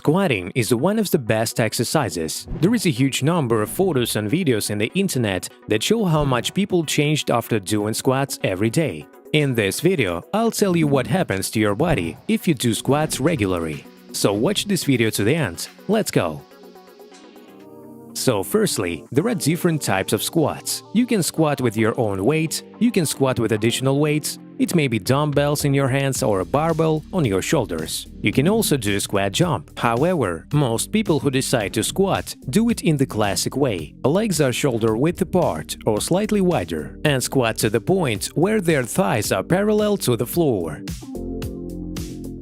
Squatting is one of the best exercises. There is a huge number of photos and videos in the internet that show how much people changed after doing squats every day. In this video, I'll tell you what happens to your body if you do squats regularly. So watch this video to the end. Let's go! So firstly, there are different types of squats. You can squat with your own weight, you can squat with additional weights, it may be dumbbells in your hands or a barbell on your shoulders. You can also do a squat jump. However, most people who decide to squat do it in the classic way. Legs are shoulder width apart or slightly wider, and squat to the point where their thighs are parallel to the floor.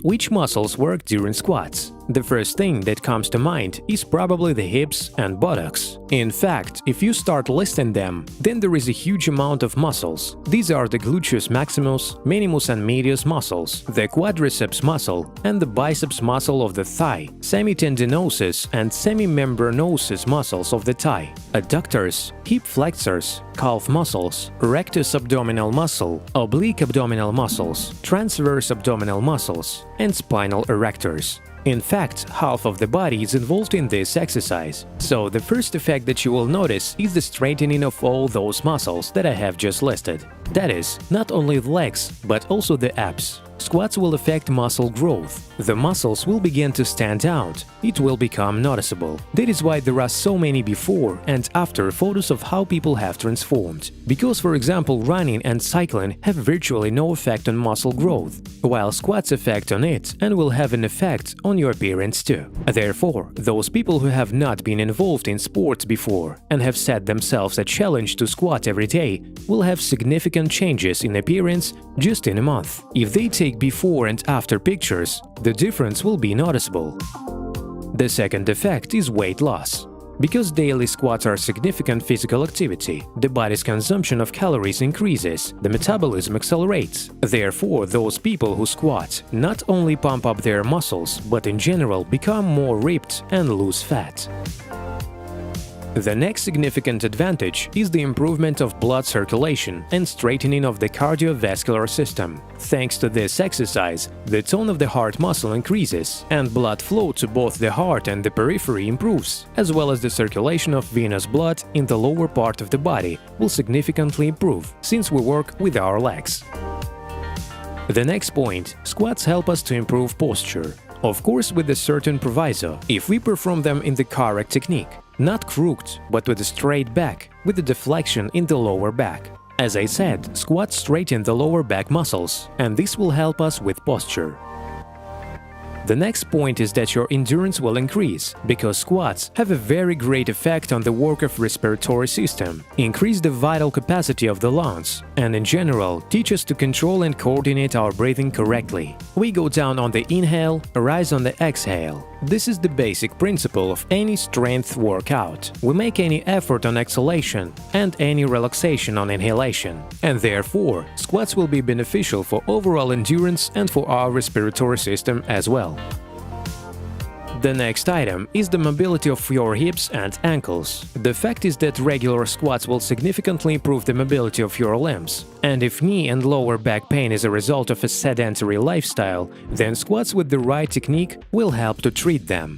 Which muscles work during squats? The first thing that comes to mind is probably the hips and buttocks. In fact, if you start listing them, then there is a huge amount of muscles. These are the gluteus maximus, minimus and medius muscles, the quadriceps muscle, and the biceps muscle of the thigh, semitendinosus and semimembranosus muscles of the thigh, adductors, hip flexors, calf muscles, rectus abdominal muscle, oblique abdominal muscles, transverse abdominal muscles, and spinal erectors. In fact, half of the body is involved in this exercise. So the first effect that you will notice is the straightening of all those muscles that I have just listed. That is, not only the legs, but also the abs. Squats will affect muscle growth. The muscles will begin to stand out. It will become noticeable. That is why there are so many before and after photos of how people have transformed. Because, for example, running and cycling have virtually no effect on muscle growth, while squats affect on it and will have an effect on your appearance too. Therefore, those people who have not been involved in sports before and have set themselves a challenge to squat every day will have significant changes in appearance just in a month. If they take before and after pictures, the difference will be noticeable. The second effect is weight loss. Because daily squats are significant physical activity, the body's consumption of calories increases, the metabolism accelerates. Therefore, those people who squat not only pump up their muscles, but in general become more ripped and lose fat. The next significant advantage is the improvement of blood circulation and straightening of the cardiovascular system. Thanks to this exercise, the tone of the heart muscle increases, and blood flow to both the heart and the periphery improves, as well as the circulation of venous blood in the lower part of the body will significantly improve, since we work with our legs. The next point, squats help us to improve posture. Of course, with a certain proviso, if we perform them in the correct technique. Not crooked, but with a straight back, with a deflection in the lower back. As I said, squats straighten the lower back muscles, and this will help us with posture. The next point is that your endurance will increase, because squats have a very great effect on the work of respiratory system, increase the vital capacity of the lungs, and in general teach us to control and coordinate our breathing correctly. We go down on the inhale, rise on the exhale. This is the basic principle of any strength workout. We make any effort on exhalation and any relaxation on inhalation, and therefore squats will be beneficial for overall endurance and for our respiratory system as well. The next item is the mobility of your hips and ankles. The fact is that regular squats will significantly improve the mobility of your limbs, and if knee and lower back pain is a result of a sedentary lifestyle, then squats with the right technique will help to treat them.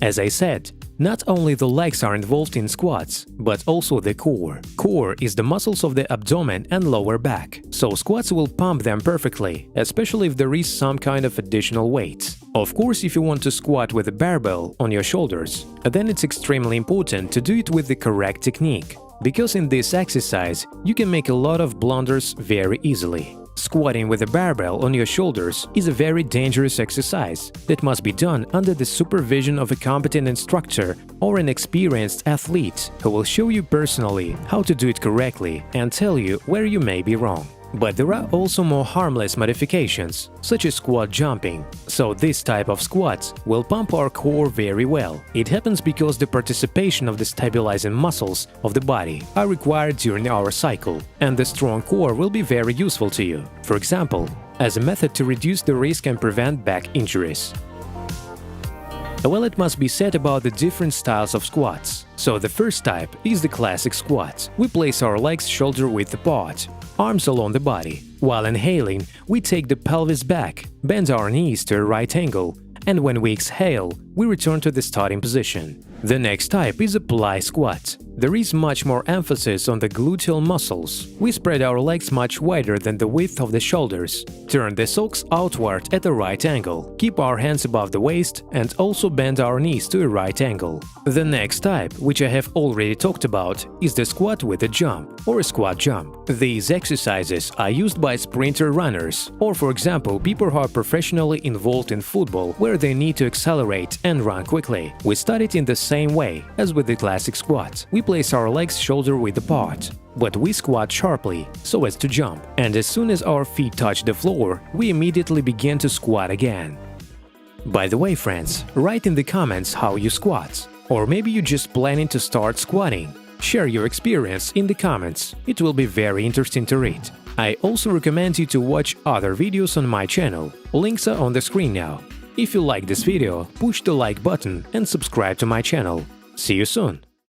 As I said, not only the legs are involved in squats, but also the core. Core is the muscles of the abdomen and lower back, so squats will pump them perfectly, especially if there is some kind of additional weight. Of course, if you want to squat with a barbell on your shoulders, then it's extremely important to do it with the correct technique, because in this exercise you can make a lot of blunders very easily. Squatting with a barbell on your shoulders is a very dangerous exercise that must be done under the supervision of a competent instructor or an experienced athlete who will show you personally how to do it correctly and tell you where you may be wrong. But there are also more harmless modifications, such as squat jumping. So this type of squats will pump our core very well. It happens because the participation of the stabilizing muscles of the body are required during our cycle, and the strong core will be very useful to you. For example, as a method to reduce the risk and prevent back injuries. Well, it must be said about the different styles of squats. So the first type is the classic squat. We place our legs shoulder width apart, arms along the body. While inhaling, we take the pelvis back, bend our knees to a right angle, and when we exhale, we return to the starting position. The next type is a plie squat. There is much more emphasis on the gluteal muscles. We spread our legs much wider than the width of the shoulders. Turn the socks outward at a right angle. Keep our hands above the waist and also bend our knees to a right angle. The next type, which I have already talked about, is the squat with a jump or a squat jump. These exercises are used by sprinter runners or, for example, people who are professionally involved in football where they need to accelerate and run quickly. We start it in the same way as with the classic squat. We place our legs shoulder-width apart, but we squat sharply so as to jump, and as soon as our feet touch the floor, we immediately begin to squat again. By the way, friends, write in the comments how you squat, or maybe you're just planning to start squatting. Share your experience in the comments, it will be very interesting to read. I also recommend you to watch other videos on my channel, links are on the screen now. If you like this video, push the like button and subscribe to my channel. See you soon!